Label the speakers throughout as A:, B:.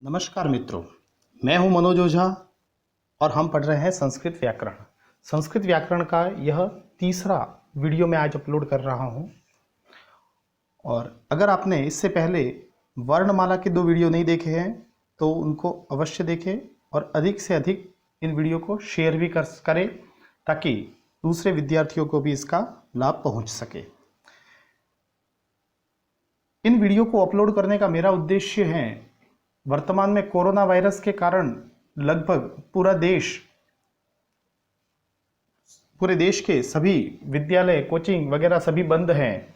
A: नमस्कार मित्रों, मैं हूं मनोज ओझा और हम पढ़ रहे हैं संस्कृत व्याकरण। संस्कृत व्याकरण का यह तीसरा वीडियो मैं आज अपलोड कर रहा हूं। और अगर आपने इससे पहले वर्णमाला के 2 वीडियो नहीं देखे हैं तो उनको अवश्य देखें और अधिक से अधिक इन वीडियो को शेयर भी करें ताकि दूसरे विद्यार्थियों को भी इसका लाभ पहुंच सके। इन वीडियो को अपलोड करने का मेरा उद्देश्य है, वर्तमान में कोरोना वायरस के कारण लगभग पूरे देश के सभी विद्यालय, कोचिंग वगैरह सभी बंद हैं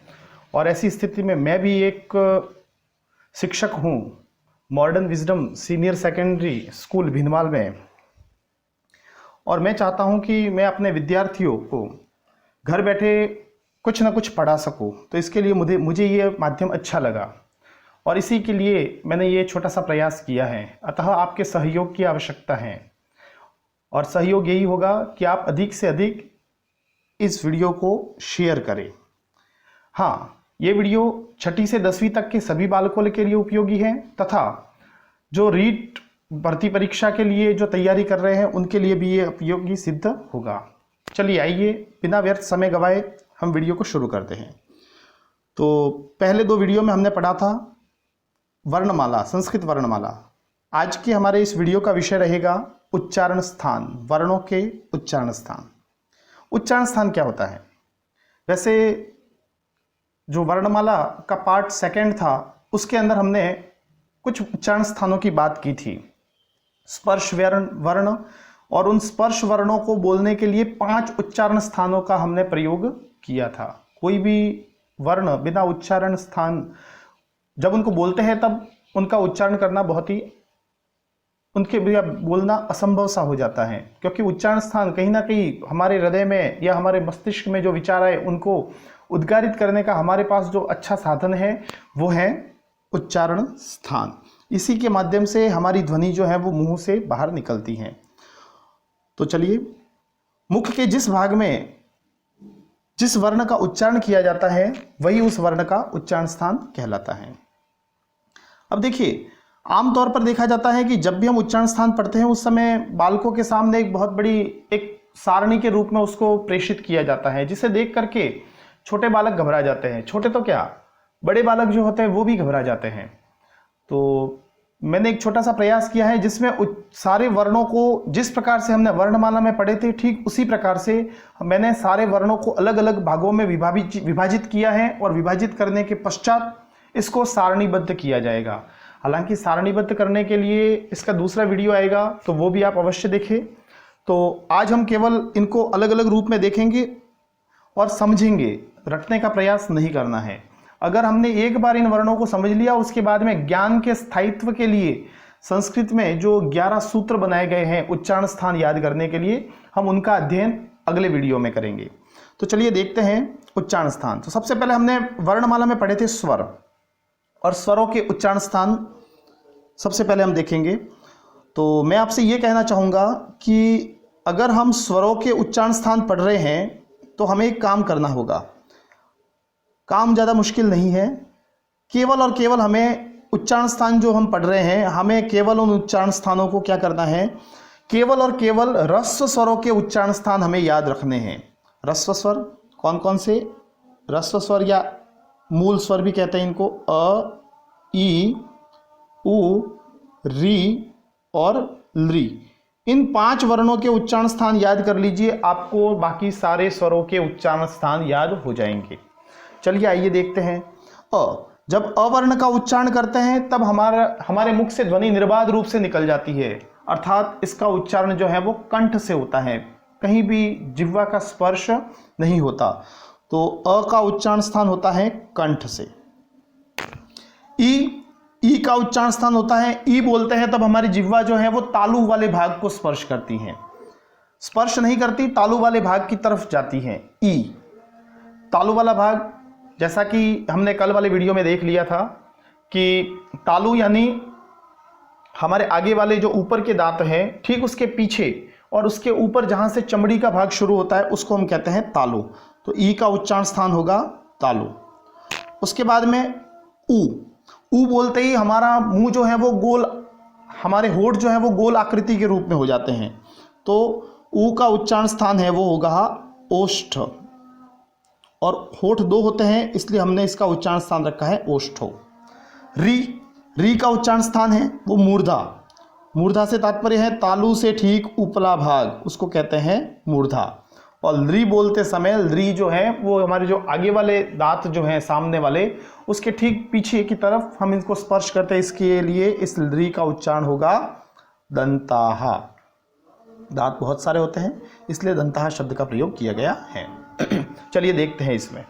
A: और ऐसी स्थिति में मैं भी एक शिक्षक हूं modern wisdom senior secondary school Bhinmal में, और मैं चाहता हूं कि मैं अपने विद्यार्थियों को घर बैठे कुछ ना कुछ पढ़ा सकूं। तो इसके लिए मुझे ये माध्यम अच्छा लगा और इसी के लिए मैंने ये छोटा सा प्रयास किया है। अतः आपके सहयोग की आवश्यकता है और सहयोग यही होगा कि आप अधिक से अधिक इस वीडियो को शेयर करें। हाँ, ये वीडियो 6ठी से 10वीं तक के सभी बालकों के लिए उपयोगी है तथा जो रीट भर्ती परीक्षा के लिए जो तैयारी कर रहे हैं उनके लिए भी ये उपयोगी सिद्ध होगा। चलिए आइए बिना व्यर्थ समय गवाए हम वीडियो को शुरू करते हैं। तो पहले 2 वीडियो में हमने पढ़ा था वर्णमाला, संस्कृत वर्णमाला। आज के हमारे इस वीडियो का विषय रहेगा उच्चारण स्थान, वर्णों के उच्चारण स्थान। उच्चारण स्थान क्या होता है? वैसे जो वर्णमाला का पार्ट 2 था उसके अंदर हमने कुछ उच्चारण स्थानों की बात की थी, स्पर्श वर्ण, और उन स्पर्श वर्णों को बोलने के लिए 5 उच्चारण स्थानों का हमने प्रयोग किया था। कोई भी वर्ण बिना उच्चारण स्थान जब उनको बोलते हैं तब उनका उच्चारण करना बहुत ही उनके बोलना असंभव सा हो जाता है, क्योंकि उच्चारण स्थान कहीं ना कहीं हमारे हृदय में या हमारे मस्तिष्क में जो विचार आए उनको उद्गारित करने का हमारे पास जो अच्छा साधन है वो है उच्चारण स्थान। इसी के माध्यम से हमारी ध्वनि जो है वो मुंह से बाहर निकलती है। तो चलिए, मुख के जिस भाग में जिस वर्ण का उच्चारण किया जाता है वही उस वर्ण का उच्चारण स्थान कहलाता है। अब देखिए, आमतौर पर देखा जाता है कि जब भी हम उच्चारण स्थान पढ़ते हैं उस समय बालकों के सामने एक बहुत बड़ी एक सारणी के रूप में उसको प्रेषित किया जाता है, जिसे देख करके छोटे बालक घबरा जाते हैं। छोटे तो क्या, बड़े बालक जो होते हैं वो भी घबरा जाते हैं। तो मैंने एक छोटा सा प्रयास किया है जिसमें सारे वर्णों को, जिस प्रकार से हमने वर्णमाला में पढ़े थे ठीक उसी प्रकार से मैंने सारे वर्णों को अलग अलग भागों में विभाजित किया है और विभाजित करने के पश्चात इसको सारणीबद्ध किया जाएगा। हालांकि सारणीबद्ध करने के लिए इसका दूसरा वीडियो आएगा तो वो भी आप अवश्य देखें। तो आज हम केवल इनको अलग अलग रूप में देखेंगे और समझेंगे, रटने का प्रयास नहीं करना है। अगर हमने एक बार इन वर्णों को समझ लिया उसके बाद में ज्ञान के स्थायित्व के लिए संस्कृत में जो 11 सूत्र बनाए गए हैं उच्चारण स्थान याद करने के लिए, हम उनका अध्ययन अगले वीडियो में करेंगे। तो चलिए देखते हैं उच्चारण स्थान। तो सबसे पहले हमने वर्णमाला में पढ़े थे स्वर, और स्वरों के उच्चारण स्थान सबसे पहले हम देखेंगे। तो मैं आपसे ये कहना चाहूँगा कि अगर हम स्वरों के उच्चारण स्थान पढ़ रहे हैं तो हमें एक काम करना होगा। काम ज़्यादा मुश्किल नहीं है, केवल और केवल हमें उच्चारण स्थान जो हम पढ़ रहे हैं हमें केवल उन उच्चारण स्थानों को क्या करना है, केवल और केवल ह्रस्व स्वरों के उच्चारण स्थान हमें याद रखने हैं। ह्रस्व स्वर कौन कौन से? ह्रस्व स्वर या मूल स्वर भी कहते हैं इनको, अ, ई, उ, री और लृ। इन 5 वर्णों के उच्चारण स्थान याद कर लीजिए, आपको बाकी सारे स्वरों के उच्चारण स्थान याद हो जाएंगे। चलिए आइए देखते हैं। अ, जब अवर्ण का उच्चारण करते हैं तब हमारे मुख से ध्वनि निर्बाध रूप से निकल जाती है, अर्थात इसका उच्चारण जो है वो कंठ से होता है, कहीं भी जिह्वा का स्पर्श नहीं होता। तो अ का उच्चारण स्थान होता है कंठ से। ई का उच्चारण स्थान होता है, ई बोलते हैं तब हमारी जिह्वा जो है वो तालु वाले भाग को स्पर्श करती है, स्पर्श नहीं करती, तालु वाले भाग की तरफ जाती है। ई तालु वाला भाग, जैसा कि हमने कल वाले वीडियो में देख लिया था कि तालु यानी हमारे आगे वाले जो ऊपर के दांत हैं ठीक उसके पीछे और उसके ऊपर जहां से चमड़ी का भाग शुरू होता है उसको हम कहते हैं तालु। तो ई का उच्चारण स्थान होगा तालु। उसके बाद में ऊ बोलते ही हमारा मुंह जो है वो गोल हमारे होठ जो है वो गोल आकृति के रूप में हो जाते हैं, तो ऊ का उच्चारण स्थान है वो होगा ओष्ठ, और होठ दो होते हैं इसलिए हमने इसका उच्चारण स्थान रखा है ओष्ठो। री का उच्चारण स्थान है वो मूर्धा। मूर्धा से तात्पर्य है तालु से ठीक उपला भाग, उसको कहते हैं मूर्धा। और री बोलते समय री जो है वो हमारे जो आगे वाले दांत जो हैं सामने वाले, उसके ठीक पीछे की तरफ हम इनको स्पर्श करते हैं, इसके लिए इस री का उच्चारण होगा दंताहा। दांत बहुत सारे होते हैं इसलिए दंताहा शब्द का प्रयोग किया गया है। चलिए देखते हैं इसमें।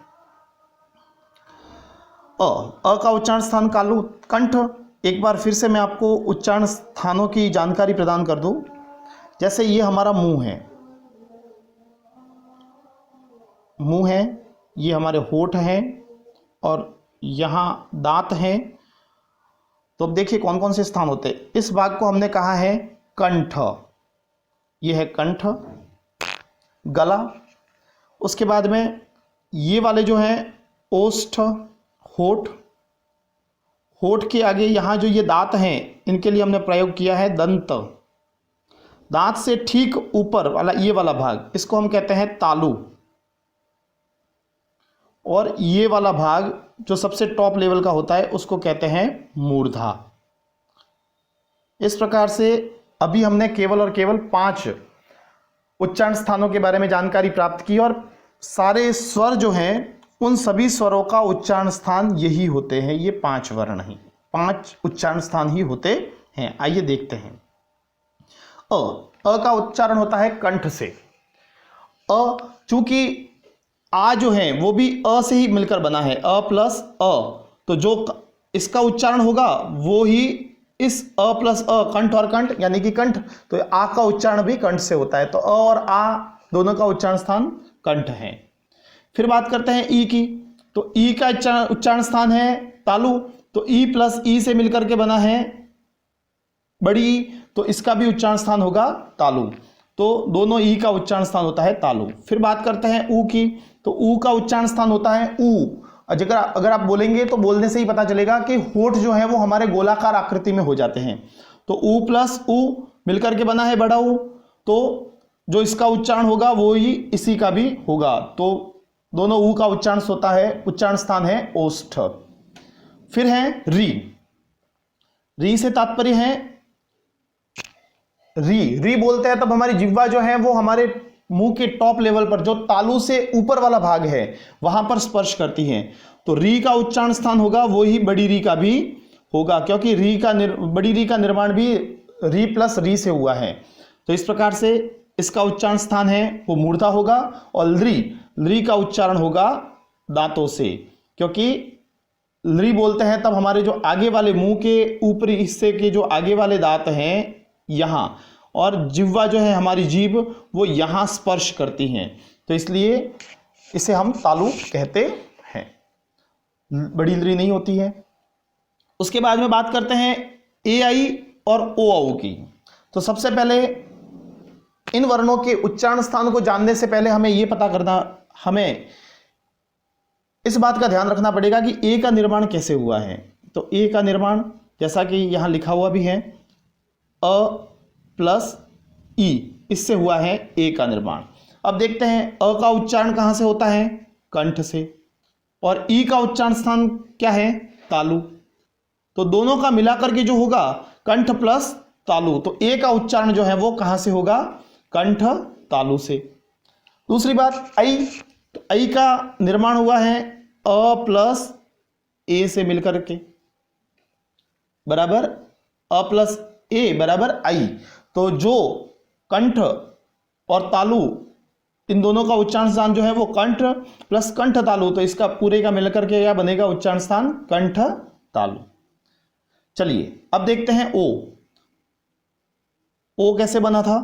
A: अ का उच्चारण स्थान कालू कंठ। एक बार फिर से मैं आपको उच्चारण स्थानों की जानकारी प्रदान कर दूं। जैसे ये हमारा मुंह है, मुंह है, ये हमारे होठ हैं और यहाँ दांत हैं। तो अब देखिए कौन कौन से स्थान होते हैं। इस भाग को हमने कहा है कंठ, ये है कंठ। गला, उसके बाद में ये वाले जो हैं ओष्ठ, होठ। होठ के आगे यहाँ जो ये दांत हैं इनके लिए हमने प्रयोग किया है दंत। दांत से ठीक ऊपर वाला ये वाला भाग, इसको हम कहते हैं तालु। और ये वाला भाग जो सबसे टॉप लेवल का होता है उसको कहते हैं मूर्धा। इस प्रकार से अभी हमने केवल और केवल 5 उच्चारण स्थानों के बारे में जानकारी प्राप्त की, और सारे स्वर जो हैं उन सभी स्वरों का उच्चारण स्थान यही होते हैं। ये 5 वर्ण ही, 5 उच्चारण स्थान ही होते हैं। आइए देखते हैं। अ का उच्चारण होता है कंठ से। चूंकि आ जो है वो भी अ से ही मिलकर बना है, अ प्लस अ, तो जो इसका उच्चारण होगा वो ही इस अ प्लस अ, कंठ और कंठ यानी कि कंठ, तो आ का उच्चारण भी कंठ से होता है। तो अ और आ दोनों का उच्चारण स्थान कंठ है। फिर बात करते हैं ई की। तो ई का उच्चारण स्थान है तालु। तो ई प्लस ई से मिलकर के बना है बड़ी ई, तो इसका भी उच्चारण स्थान होगा तालु। तो दोनों ई का उच्चारण स्थान होता है तालु। फिर बात करते हैं ऊ की। तो ऊ का उच्चारण स्थान होता है ऊ। अगर आप बोलेंगे तो बोलने से ही पता चलेगा कि होठ जो है वो हमारे गोलाकार आकृति में हो जाते हैं। तो ऊ प्लस ऊ मिलकर के बना है बड़ा ऊ, तो जो इसका उच्चारण होगा वो ही इसी का भी होगा। तो दोनों ऊ का उच्चारण स्थान है ओष्ठ। फिर है री से तात्पर्य है री बोलते हैं तब हमारी जिह्वा जो है वो हमारे मुंह के टॉप लेवल पर जो तालु से ऊपर वाला भाग है वहां पर स्पर्श करती है। तो री का उच्चारण स्थान होगा वो ही बड़ी री का भी होगा, क्योंकि बड़ी री का निर्माण भी री प्लस री से हुआ है। तो इस प्रकार से इसका उच्चारण स्थान है वो मूर्धा होगा। और ली का उच्चारण होगा दांतों से, क्योंकि ली बोलते हैं तब हमारे जो आगे वाले मुंह के ऊपरी हिस्से के जो आगे वाले दांत हैं यहाँ, और जिह्वा जो है हमारी जीभ वो यहाँ स्पर्श करती हैं, तो इसलिए इसे हम तालु कहते हैं। बड़ी ली नहीं होती है। उसके बाद में बात करते हैं ए आई और ओ औ की। तो सबसे पहले इन वर्णों के उच्चारण स्थान को जानने से पहले हमें इस बात का ध्यान रखना पड़ेगा कि ए का निर्माण कैसे हुआ है। तो ए का निर्माण जैसा कि यहां लिखा हुआ भी है अ प्लस ई, इससे हुआ है ए का निर्माण। अब देखते हैं अ का उच्चारण कहां से होता है, कंठ से, और ई का उच्चारण स्थान क्या है, तालु। तो दोनों का मिलाकर के जो होगा कंठ प्लस तालु, तो ए का उच्चारण जो है वो कहां से होगा, कंठ तालु से। दूसरी बात आई, तो आई का निर्माण हुआ है अ प्लस ए से मिलकर के, बराबर अ प्लस ए बराबर आई। तो जो कंठ और तालु इन दोनों का उच्चारण स्थान जो है वो कंठ प्लस कंठ तालु, तो इसका पूरे का मिलकर के क्या बनेगा, उच्चारण स्थान कंठ तालु। चलिए अब देखते हैं ओ कैसे बना था।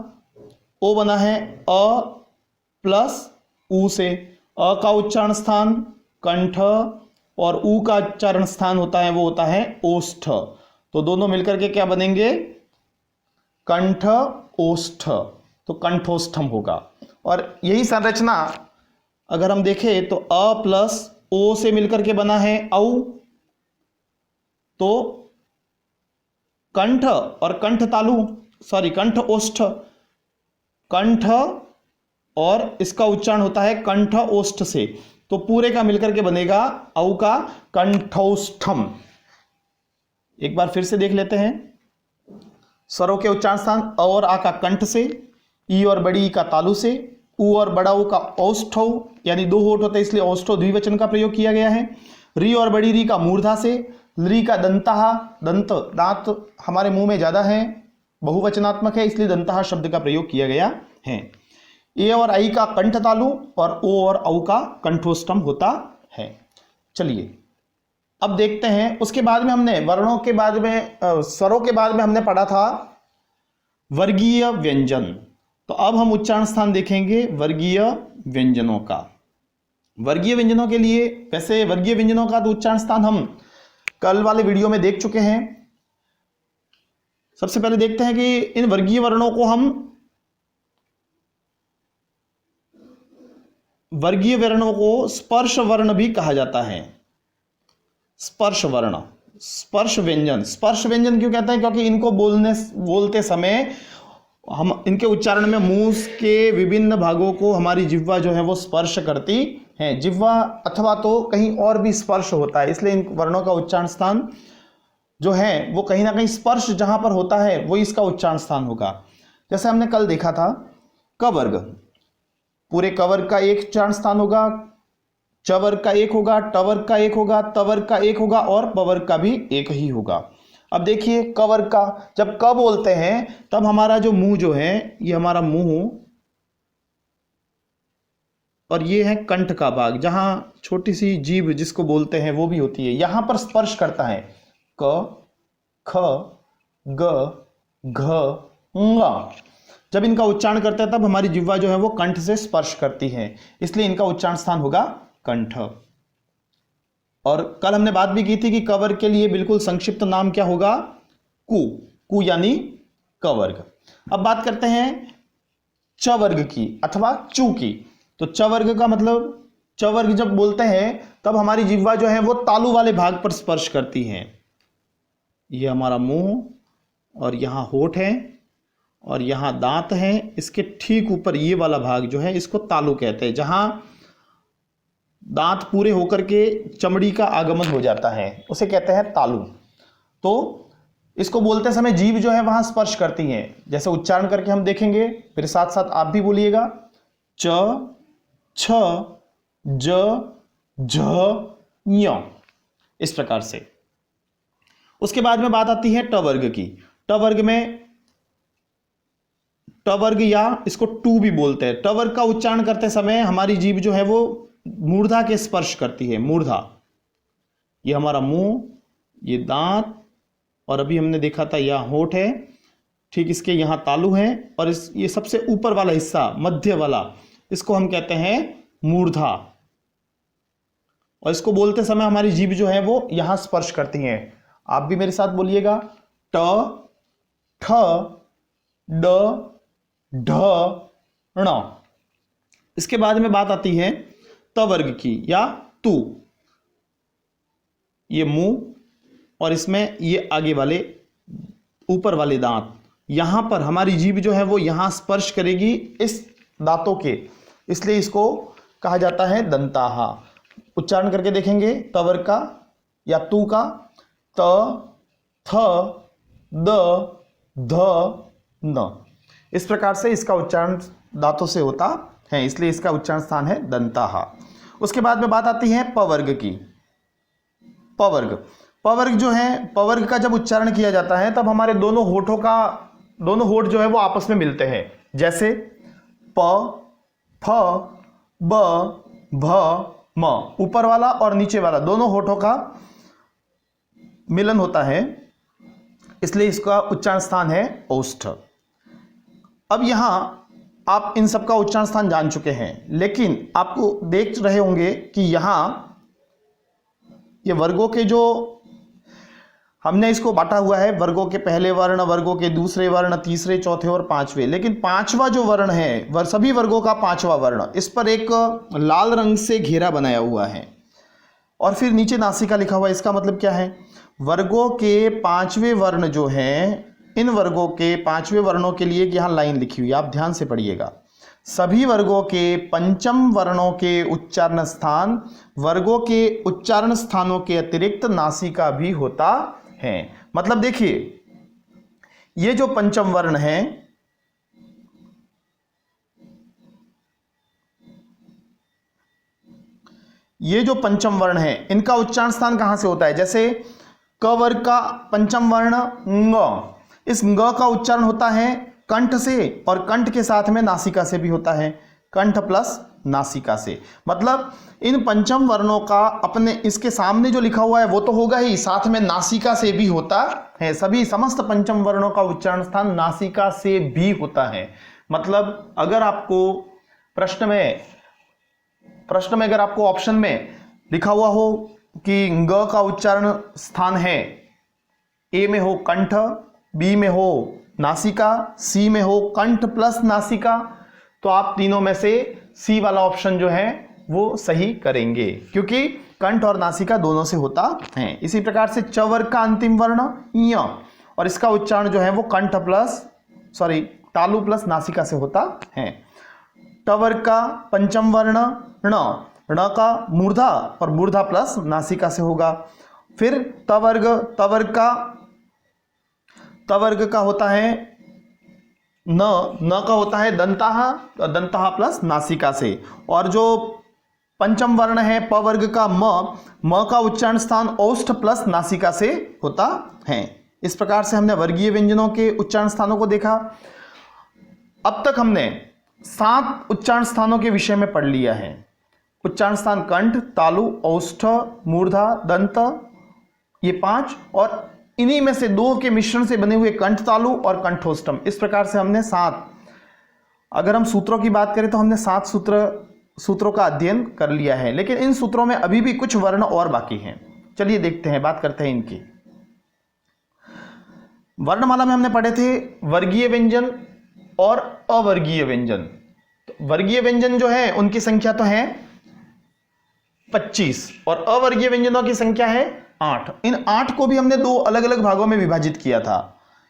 A: ओ बना है अ प्लस ऊ से। अ का उच्चारण स्थान कंठ और ऊ का उच्चारण स्थान होता है वो होता है ओष्ठ, तो दोनों मिलकर के क्या बनेंगे, कंठ ओष्ठ, तो कंठोष्ठम होगा। और यही संरचना अगर हम देखें तो अ प्लस ओ से मिलकर के बना है औ, तो कंठ और कंठ तालु, सॉरी कंठ ओष्ठ, कंठ और इसका उच्चारण होता है कंठ ओष्ठ से, तो पूरे का मिलकर के बनेगा औ का कंठोष्ठम। एक बार फिर से देख लेते हैं। स्वरों के उच्चारण स्थान अ और आ का कंठ से, ई और बड़ी ई का तालु से, उ और बड़ा उ का औष्ठव, यानी दो होठ होते हैं इसलिए औष्ठव द्विवचन का प्रयोग किया गया है। री और बड़ी री का मूर्धा से, री का दंतहा, दंत दांत हमारे मुंह में ज्यादा है, बहुवचनात्मक है इसलिए दंतहा शब्द का प्रयोग किया गया है। ए और आई का कंठ तालु और ओ और औ का कंठोष्ठम होता है। चलिए अब देखते हैं, उसके बाद में हमने वर्णों के बाद में स्वरों के बाद में हमने पढ़ा था वर्गीय व्यंजन। तो अब हम उच्चारण स्थान देखेंगे वर्गीय व्यंजनों का। वर्गीय व्यंजनों के लिए, वैसे वर्गीय व्यंजनों का तो उच्चारण स्थान हम कल वाले वीडियो में देख चुके हैं। सबसे पहले देखते हैं कि इन वर्गीय वर्णों को हम वर्गीय वर्णों को स्पर्श वर्ण भी कहा जाता है। स्पर्श वर्ण, स्पर्श व्यंजन। स्पर्श व्यंजन क्यों कहते हैं? क्योंकि इनको बोलते समय हम इनके उच्चारण में मुंह के विभिन्न भागों को हमारी जिह्वा जो है वो स्पर्श करती है। जिह्वा अथवा तो कहीं और भी स्पर्श होता है, इसलिए इन वर्णों का उच्चारण स्थान जो है वो कहीं ना कहीं स्पर्श जहां पर होता है वो इसका उच्चारण स्थान होगा। जैसे हमने कल देखा था क वर्ग, पूरे क वर्ग का एक उच्चारण स्थान होगा, च वर्ग का एक होगा, ट वर्ग का एक होगा, त वर्ग का एक होगा और प वर्ग का भी एक ही होगा। अब देखिए क वर्ग का, जब क बोलते हैं तब हमारा जो मुंह जो है ये हमारा मुंह और ये है कंठ का भाग, जहां छोटी सी जीभ जिसको बोलते हैं वो भी होती है, यहां पर स्पर्श करता है। क, ख, ग, घ, ङ। जब इनका उच्चारण करते हैं तब हमारी जिह्वा जो है वो कंठ से स्पर्श करती है, इसलिए इनका उच्चारण स्थान होगा कंठ। और कल हमने बात भी की थी कि क वर्ग के लिए बिल्कुल संक्षिप्त नाम क्या होगा? कु। कु यानी क वर्ग। अब बात करते हैं च वर्ग की अथवा चू की। तो च वर्ग का मतलब, च वर्ग जब बोलते हैं तब हमारी जिह्वा जो है वो तालु वाले भाग पर स्पर्श करती है। ये हमारा मुंह और यहां होठ है और यहां दांत है, इसके ठीक ऊपर ये वाला भाग जो है इसको तालु कहते हैं, जहां दांत पूरे होकर के चमड़ी का आगमन हो जाता है उसे कहते हैं तालु। तो इसको बोलते समय जीभ जो है वहां स्पर्श करती है। जैसे उच्चारण करके हम देखेंगे, मेरे साथ साथ आप भी बोलिएगा, च, छ, ज, झ, ञ, इस प्रकार से। उसके बाद में बात आती है ट वर्ग की। ट वर्ग में, ट वर्ग या इसको टू भी बोलते हैं। ट वर्ग का उच्चारण करते समय हमारी जीभ जो है वो मूर्धा के स्पर्श करती है। मूर्धा, ये हमारा मुंह, ये दांत और अभी हमने देखा था यह होठ है, ठीक इसके यहां तालु है और ये सबसे ऊपर वाला हिस्सा मध्य वाला, इसको हम कहते हैं मूर्धा। और इसको बोलते समय हमारी जीभ जो है वो यहां स्पर्श करती है। आप भी मेरे साथ बोलिएगा, ट, ठ, ड, ढ, ण। इसके बाद में बात आती है त वर्ग की या तू। ये मुंह और इसमें ये आगे वाले ऊपर वाले दांत, यहां पर हमारी जीभ जो है वो यहां स्पर्श करेगी इस दांतों के, इसलिए इसको कहा जाता है दंताहा। उच्चारण करके देखेंगे त वर्ग का या तू का, त, थ, द, ध, न। इस प्रकार से इसका उच्चारण दांतों से होता है, इसलिए इसका उच्चारण स्थान है दंताहा। उसके बाद में बात आती है प वर्ग की। प वर्ग, प वर्ग जो है, प वर्ग का जब उच्चारण किया जाता है तब हमारे दोनों होठ जो है वो आपस में मिलते हैं। जैसे प, फ, ब, भ, म, ऊपर वाला और नीचे वाला दोनों होठों का मिलन होता है, इसलिए इसका उच्चारण स्थान है ओष्ठ। अब यहां आप इन सब का उच्चारण स्थान जान चुके हैं, लेकिन आपको देख रहे होंगे कि यहां ये वर्गों के जो हमने इसको बांटा हुआ है, वर्गों के पहले वर्ण, वर्गों के दूसरे वर्ण, तीसरे, चौथे और पांचवे, लेकिन पांचवा जो वर्ण है, सभी वर्गों का पांचवा वर्ण, इस पर एक लाल रंग से घेरा बनाया हुआ है। और फिर नीचे नासिका लिखा हुआ है। इसका मतलब क्या है, वर्गों के पांचवें वर्ण जो हैं, इन वर्गों के पांचवें वर्णों के लिए यहाँ लाइन लिखी हुई है, आप ध्यान से पढ़िएगा। सभी वर्गों के पंचम वर्णों के उच्चारण स्थान वर्गों के उच्चारण स्थानों के अतिरिक्त नासिका भी होता है। मतलब देखिए, ये जो पंचम वर्ण है, ये जो पंचम वर्ण है, इनका उच्चारण स्थान कहां से होता है। जैसे क वर्ग का पंचम वर्ण ङ, इस ङ का उच्चारण होता है कंठ से, और कंठ के साथ में नासिका से भी होता है, कंठ प्लस नासिका से। मतलब इन पंचम वर्णों का अपने इसके सामने जो लिखा हुआ है वो तो होगा ही, साथ में नासिका से भी होता है। सभी समस्त पंचम वर्णों का उच्चारण स्थान नासिका से भी होता है। मतलब अगर आपको प्रश्न में अगर आपको ऑप्शन में लिखा हुआ हो कि ग का उच्चारण स्थान है, ए में हो कंठ, बी में हो नासिका, सी में हो कंठ प्लस नासिका, तो आप तीनों में से सी वाला ऑप्शन जो है वो सही करेंगे, क्योंकि कंठ और नासिका दोनों से होता है। इसी प्रकार से च वर्ग का अंतिम वर्ण य, और इसका उच्चारण जो है वो कंठ प्लस तालु प्लस नासिका से होता है। ट वर्ग का पंचम वर्ण ण, ण का मूर्धा और मूर्धा प्लस नासिका से होगा। फिर त वर्ग का होता है न का होता है दंताहा, दंताहा प्लस नासिका से। और जो पंचम वर्ण है प वर्ग का म का उच्चारण स्थान औष्ठ प्लस नासिका से होता है। इस प्रकार से हमने वर्गीय व्यंजनों के उच्चारण स्थानों को देखा। अब तक हमने 7 उच्चारण स्थानों के विषय में पढ़ लिया है। उच्चारण स्थान कंठ, तालु, औष्ठ, मूर्धा, दंत, ये 5, और इन्हीं में से 2 के मिश्रण से बने हुए कंठ तालु और कंठोष्ठम। इस प्रकार से हमने 7, अगर हम सूत्रों की बात करें तो हमने 7 सूत्रों का अध्ययन कर लिया है, लेकिन इन सूत्रों में अभी भी कुछ वर्ण और बाकी हैं। चलिए देखते हैं, बात करते हैं इनकी। वर्णमाला में हमने पढ़े थे वर्गीय व्यंजन और अवर्गीय व्यंजन। तो वर्गीय व्यंजन जो है उनकी संख्या तो है 25 और अवर्गीय व्यंजनों की संख्या है 8। इन 8 को भी हमने 2 अलग अलग भागों में विभाजित किया था।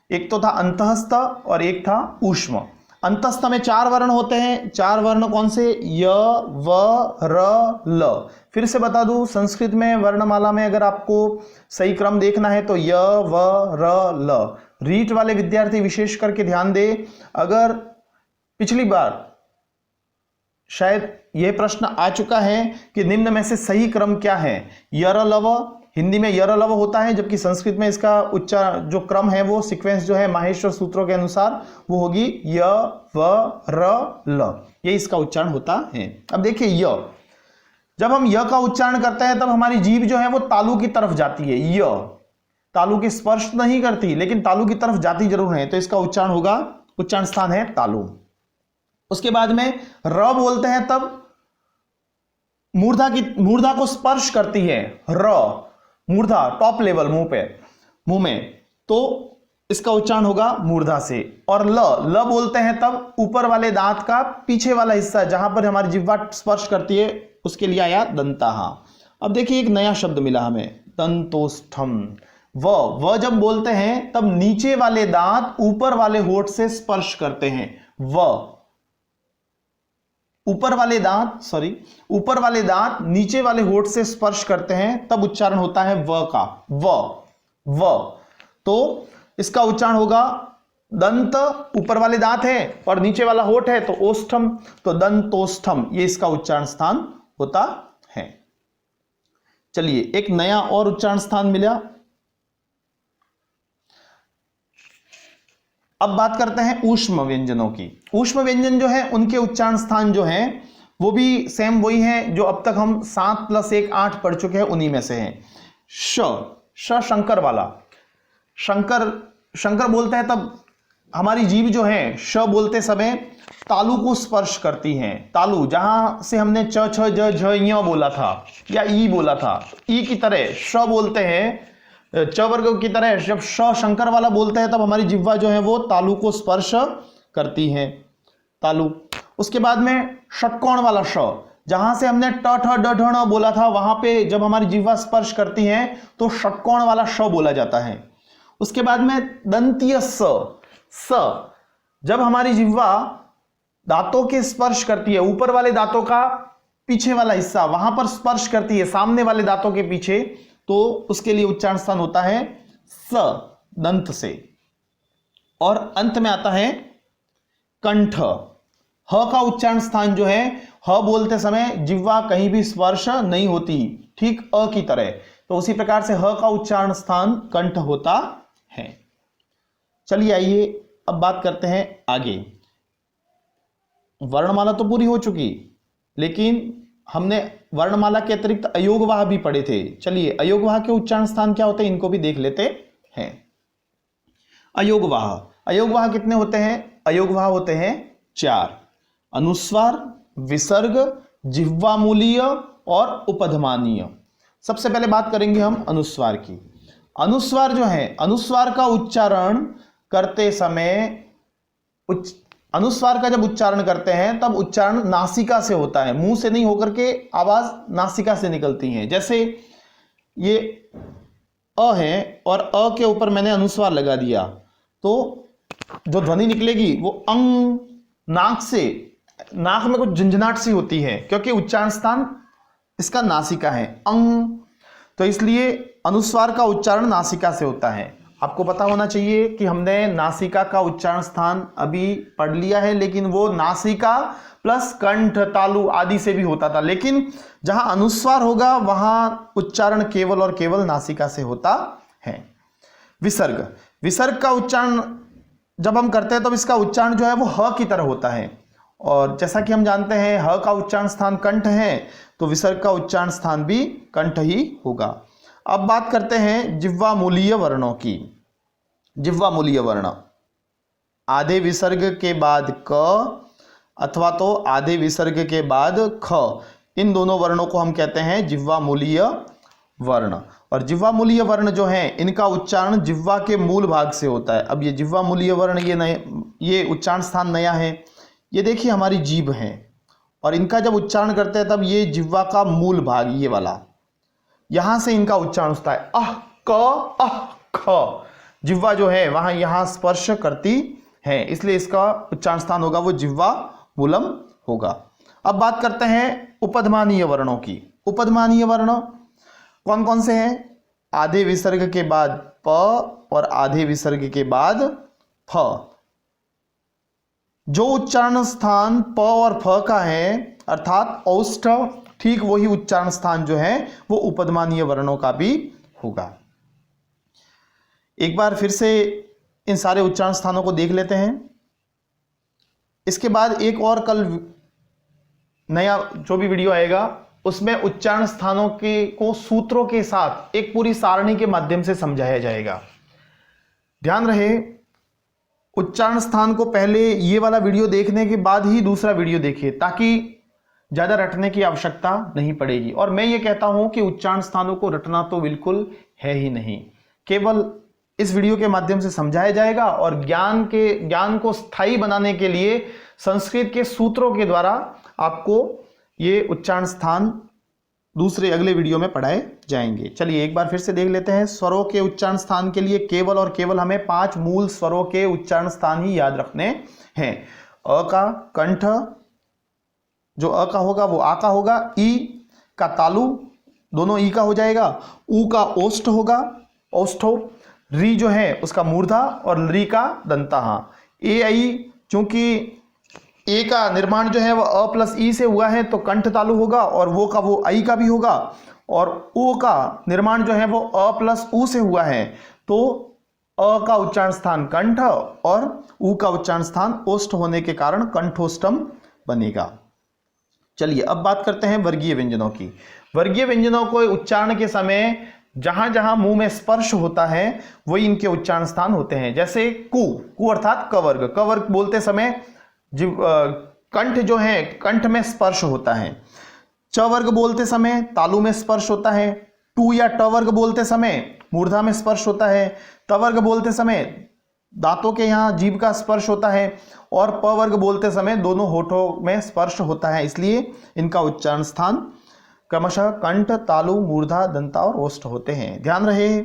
A: एक तो था अंतःस्थ और एक था ऊष्म। अंतःस्थ में 4 वर्ण होते हैं। 4 वर्ण कौन से? य, व, र, ल। फिर से बता दूं, संस्कृत में वर्णमाला में अगर आपको सही क्रम देखना है तो य, व, र, ल। रीट वाले विद्यार्थी विशेष करके ध्यान दे, अगर पिछली बार शायद यह प्रश्न आ चुका है कि निम्न में से सही क्रम क्या है। यरलव, हिंदी में यरलव होता है, जबकि संस्कृत में इसका उच्चारण जो क्रम है वो सीक्वेंस जो है माहेश्वर सूत्रों के अनुसार वो होगी य, व, र, ल। ये इसका उच्चारण होता है। अब देखिए य, जब हम य का उच्चारण करते हैं तब हमारी जीभ जो है वो तालु की तरफ जाती है। य तालु की स्पर्श नहीं करती लेकिन तालु की तरफ जाती जरूर है, तो इसका उच्चारण होगा, उच्चारण स्थान है तालु। उसके बाद में र बोलते हैं तब मूर्धा को स्पर्श करती है। र मूर्धा टॉप लेवल मुंह में, तो इसका उच्चारण होगा मूर्धा से। और ल बोलते हैं तब ऊपर वाले दांत का पीछे वाला हिस्सा जहां पर हमारी जिह्वा स्पर्श करती है उसके लिए आया दंताहा। अब देखिए एक नया शब्द मिला हमें, दंतोष्ठम। व जब बोलते हैं तब नीचे वाले दांत ऊपर वाले होठ से स्पर्श करते हैं। ऊपर वाले दांत नीचे वाले होठ से स्पर्श करते हैं, तब उच्चारण होता है व का। व तो इसका उच्चारण होगा, दंत ऊपर वाले दांत है और नीचे वाला होठ है तो ओष्ठम, तो दंतोष्ठम, ये इसका उच्चारण स्थान होता है। चलिए एक नया और उच्चारण स्थान मिला। अब बात करते हैं ऊष्म व्यंजनों की। ऊष्म व्यंजन जो है उनके उच्चारण स्थान जो हैं वो भी सेम वही है जो अब तक हम 7 + 1 8 पढ़ चुके हैं, उन्हीं में से हैं। श शंकर वाला, शंकर बोलते हैं तब हमारी जीभ जो है श बोलते समय तालु को स्पर्श करती है। तालु जहां से हमने च, छ, ज, झ, ञ बोला था या ई बोला था, ई की तरह श बोलते हैं, च वर्ग की तरह जब श शंकर वाला बोलते हैं तब हमारी जिह्वा जो है वो तालु को स्पर्श करती है, तालु। उसके बाद में षटकोण वाला श, जहां से हमने ट ठ ड ढ ण बोला था वहां पे जब हमारी जिह्वा स्पर्श करती है तो षटकोण वाला श बोला जाता है। उसके बाद में दंतीय स जब हमारी जिह्वा दांतों के स्पर्श करती है, ऊपर वाले दांतों का पीछे वाला हिस्सा वहां पर स्पर्श करती है सामने वाले दांतों के पीछे, तो उसके लिए उच्चारण स्थान होता है स दंत से। और अंत में आता है कंठ। ह का उच्चारण स्थान जो है, ह बोलते समय जिह्वा कहीं भी स्पर्श नहीं होती, ठीक अ की तरह, तो उसी प्रकार से ह का उच्चारण स्थान कंठ होता है। चलिए आइए अब बात करते हैं आगे। वर्णमाला तो पूरी हो चुकी, लेकिन हमने वर्णमाला के अतिरिक्त अयोगवाह भी पढ़े थे। चलिए अयोगवाह के उच्चारण स्थान क्या होते हैं इनको भी देख लेते हैं। अयोगवाह कितने होते हैं? अयोगवाह होते हैं 4: अनुस्वार, विसर्ग, जिह्वामूलीय और उपधमानीय। सबसे पहले बात करेंगे हम अनुस्वार की। अनुस्वार जो है, अनुस्वार का उच्चारण करते समय अनुस्वार का जब उच्चारण करते हैं तब उच्चारण नासिका से होता है, मुंह से नहीं होकर के आवाज नासिका से निकलती है। जैसे ये अ है और अ के ऊपर मैंने अनुस्वार लगा दिया तो जो ध्वनि निकलेगी वो अंग, नाक से, नाक में कुछ झंझनाहट सी होती है क्योंकि उच्चारण स्थान इसका नासिका है, अंग। तो इसलिए अनुस्वार का उच्चारण नासिका से होता है। आपको पता होना चाहिए कि हमने नासिका का उच्चारण स्थान अभी पढ़ लिया है, लेकिन वो नासिका प्लस कंठ, तालु आदि से भी होता था, लेकिन जहां अनुस्वार होगा वहां उच्चारण केवल और केवल नासिका से होता है। विसर्ग का उच्चारण जब हम करते हैं तो इसका उच्चारण जो है वो ह की तरह होता है, और जैसा कि हम जानते हैं ह का उच्चारण स्थान कंठ है, तो विसर्ग का उच्चारण स्थान भी कंठ ही होगा। अब बात करते हैं जिह्वामूलीय वर्णों की। जिह्वामूलीय वर्ण आधे विसर्ग के बाद क अथवा तो आधे विसर्ग के बाद ख, इन दोनों वर्णों को हम कहते हैं जिह्वामूलीय वर्ण। और जिह्वामूलीय वर्ण जो है इनका उच्चारण जिह्वा के मूल भाग से होता है। अब ये जिह्वामूलीय वर्ण ये उच्चारण स्थान नया है। ये देखिए हमारी जीभ है और इनका जब उच्चारण करते हैं तब ये जिह्वा का मूल भाग ये वाला, यहां से इनका उच्चारण होता है अह क अह ख। जिह्वा जो है वहां यहां स्पर्श करती है, इसलिए इसका उच्चारण स्थान होगा वो जिह्वा मूलम होगा। अब बात करते हैं उपधमानीय वर्णों की। उपधमानीय वर्ण कौन कौन से हैं? आधे विसर्ग के बाद प और आधे विसर्ग के बाद फ। जो उच्चारण स्थान प और फ का है अर्थात औष्ठ, ठीक वही उच्चारण स्थान जो है वो उपधमानीय वर्णों का भी होगा। एक बार फिर से इन सारे उच्चारण स्थानों को देख लेते हैं। इसके बाद एक और कल नया जो भी वीडियो आएगा उसमें उच्चारण स्थानों को सूत्रों के साथ एक पूरी सारणी के माध्यम से समझाया जाएगा। ध्यान रहे, उच्चारण स्थान को पहले ये वाला वीडियो देखने के बाद ही दूसरा वीडियो देखिए, ताकि ज्यादा रटने की आवश्यकता नहीं पड़ेगी। और मैं ये कहता हूं कि उच्चारण स्थानों को रटना तो बिल्कुल है ही नहीं, केवल इस वीडियो के माध्यम से समझाया जाएगा और ज्ञान को स्थायी बनाने के लिए संस्कृत के सूत्रों के द्वारा आपको ये उच्चारण स्थान दूसरे अगले वीडियो में पढ़ाए जाएंगे। चलिए एक बार फिर से देख लेते हैं। स्वरों के उच्चारण स्थान के लिए केवल और केवल हमें 5 मूल स्वरों के उच्चारण स्थान ही याद रखने हैं। अ का कंठ, जो अ का होगा वो आ का होगा। ई का तालु, दोनों ई का हो जाएगा। ऊ का ओष्ठ होगा, ओष्ठो। री जो है उसका मूर्धा और री का दंता। ए आई, चूंकि ए का निर्माण जो है वह अ प्लस ई से हुआ है तो कंठ तालु होगा, और वो का वो आई का भी होगा। और ओ का निर्माण जो है वो अ प्लस ऊ से हुआ है तो अ का उच्चारण स्थान कंठ और ऊ का उच्चारण स्थान ओष्ठ होने के कारण कंठोष्टम बनेगा। चलिए अब बात करते हैं वर्गीय व्यंजनों की। वर्गीय व्यंजनों को उच्चारण के समय जहां जहां मुंह में स्पर्श होता है वही इनके उच्चारण स्थान होते हैं। जैसे कु अर्थात कवर्ग। कवर्ग बोलते समय कंठ जो है कंठ में स्पर्श होता है। च वर्ग बोलते समय तालु में स्पर्श होता है। टू या ट वर्ग बोलते समय मूर्धा में स्पर्श होता है। त वर्ग बोलते समय दांतों के यहाँ जीभ का स्पर्श होता है और प वर्ग बोलते समय दोनों होठों में स्पर्श होता है, इसलिए इनका उच्चारण स्थान क्रमशः कंठ, तालु, मूर्धा, दंता और ओष्ठ होते हैं। ध्यान रहे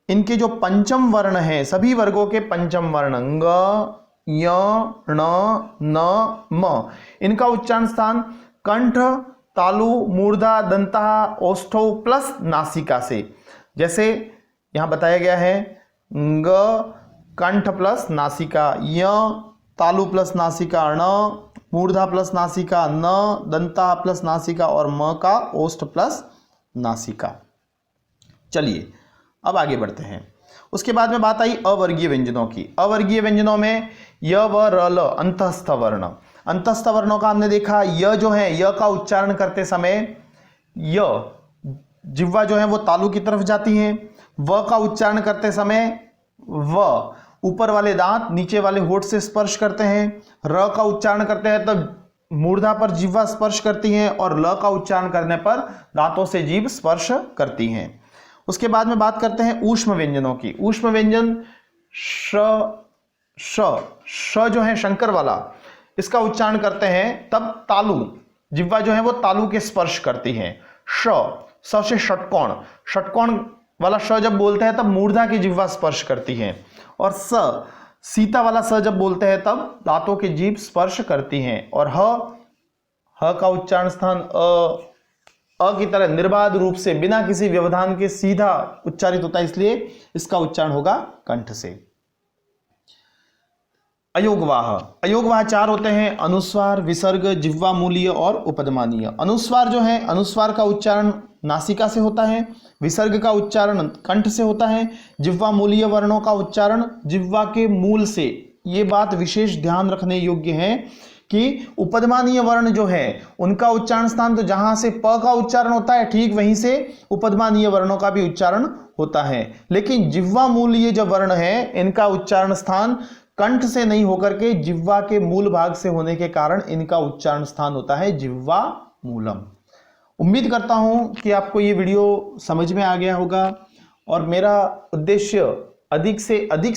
A: इनके जो पंचम वर्ण हैं, सभी वर्गों के पंचम वर्ण ङ, य, ण, न, म, इनका उच्चारण स्थान कंठ, तालु, मूर्धा, दंता, ओष्ठौ प्लस नासिका से। जैसे यहां बताया गया है ग कंठ प्लस नासिका, य तालु प्लस नासिका, ण मूर्धा प्लस नासिका, न दंता प्लस नासिका और म का ओष्ठ प्लस नासिका। चलिए अब आगे बढ़ते हैं। उसके बाद में बात आई अवर्गीय व्यंजनों की। अवर्गीय व्यंजनों में य व र ल अंतस्थ वर्ण। अंतस्थ वर्णों का हमने देखा, य जो है य का उच्चारण करते समय य जिह्वा जो है वो तालु की तरफ जाती है। व का उच्चारण करते समय व ऊपर वाले दांत नीचे वाले होठ से स्पर्श करते हैं। र का उच्चारण करते हैं तब मूर्धा पर जिह्वा स्पर्श करती है और ल का उच्चारण करने पर दांतों से जीभ स्पर्श करती हैं। उसके बाद में बात करते हैं ऊष्म व्यंजनों की। ऊष्म व्यंजन श, श जो है शंकर वाला, इसका उच्चारण करते हैं तब तालु जिह्वा जो है वो तालु के स्पर्श करती है। स से षटकोण, षटकोण वाला श जब बोलते हैं तब मूर्धा की जिह्वा स्पर्श करती है। और स सीता वाला स जब बोलते हैं तब दांतों की जीभ स्पर्श करती हैं। और ह का उच्चारण स्थान अ की तरह निर्बाध रूप से बिना किसी व्यवधान के सीधा उच्चारित होता है, इसलिए इसका उच्चारण होगा कंठ से। अयोगवाह। अयोगवाह चार होते हैं, अनुस्वार, विसर्ग, जिह्वा मूलीय और उपधमानीय। अनुस्वार जो है, अनुस्वार का उच्चारण नासिका से होता है, विसर्ग का उच्चारण कंठ से होता है, जिह्वा मूलीय वर्णों का उच्चारण जिह्वा के मूल से। ये बात विशेष ध्यान रखने योग्य है कि उपधमानीय वर्ण जो है उनका उच्चारण स्थान तो जहां से प का उच्चारण होता है ठीक वहीं से उपधमानीय वर्णों का भी उच्चारण होता है। लेकिन जिह्वा मूलीय जो वर्ण है इनका उच्चारण स्थान कंठ से नहीं होकर के जिह्वा के मूल भाग से होने के कारण इनका उच्चारण स्थान होता है जिह्वा मूलम। उम्मीद करता हूं कि आपको ये वीडियो समझ में आ गया होगा और मेरा उद्देश्य अधिक से अधिक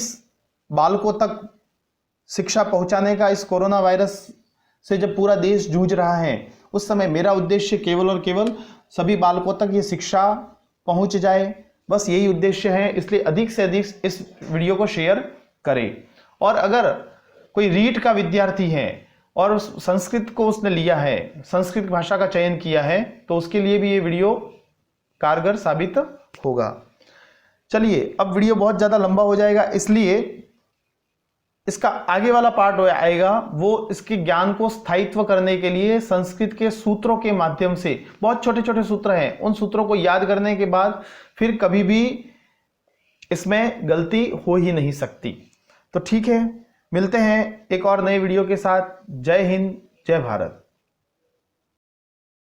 A: बालकों तक शिक्षा पहुंचाने का। इस कोरोना वायरस से जब पूरा देश जूझ रहा है उस समय मेरा उद्देश्य केवल और केवल सभी बालकों तक ये शिक्षा पहुंच जाए, बस यही उद्देश्य है। इसलिए अधिक से अधिक इस वीडियो को शेयर करें। और अगर कोई रीट का विद्यार्थी है और संस्कृत को उसने लिया है, संस्कृत भाषा का चयन किया है, तो उसके लिए भी ये वीडियो कारगर साबित होगा। चलिए अब वीडियो बहुत ज़्यादा लंबा हो जाएगा, इसलिए इसका आगे वाला पार्ट आएगा वो इसके ज्ञान को स्थायित्व करने के लिए संस्कृत के सूत्रों के माध्यम से। बहुत छोटे छोटे सूत्र हैं, उन सूत्रों को याद करने के बाद फिर कभी भी इसमें गलती हो ही नहीं सकती। तो ठीक है, मिलते हैं एक और नए वीडियो के साथ। जय हिंद, जय भारत।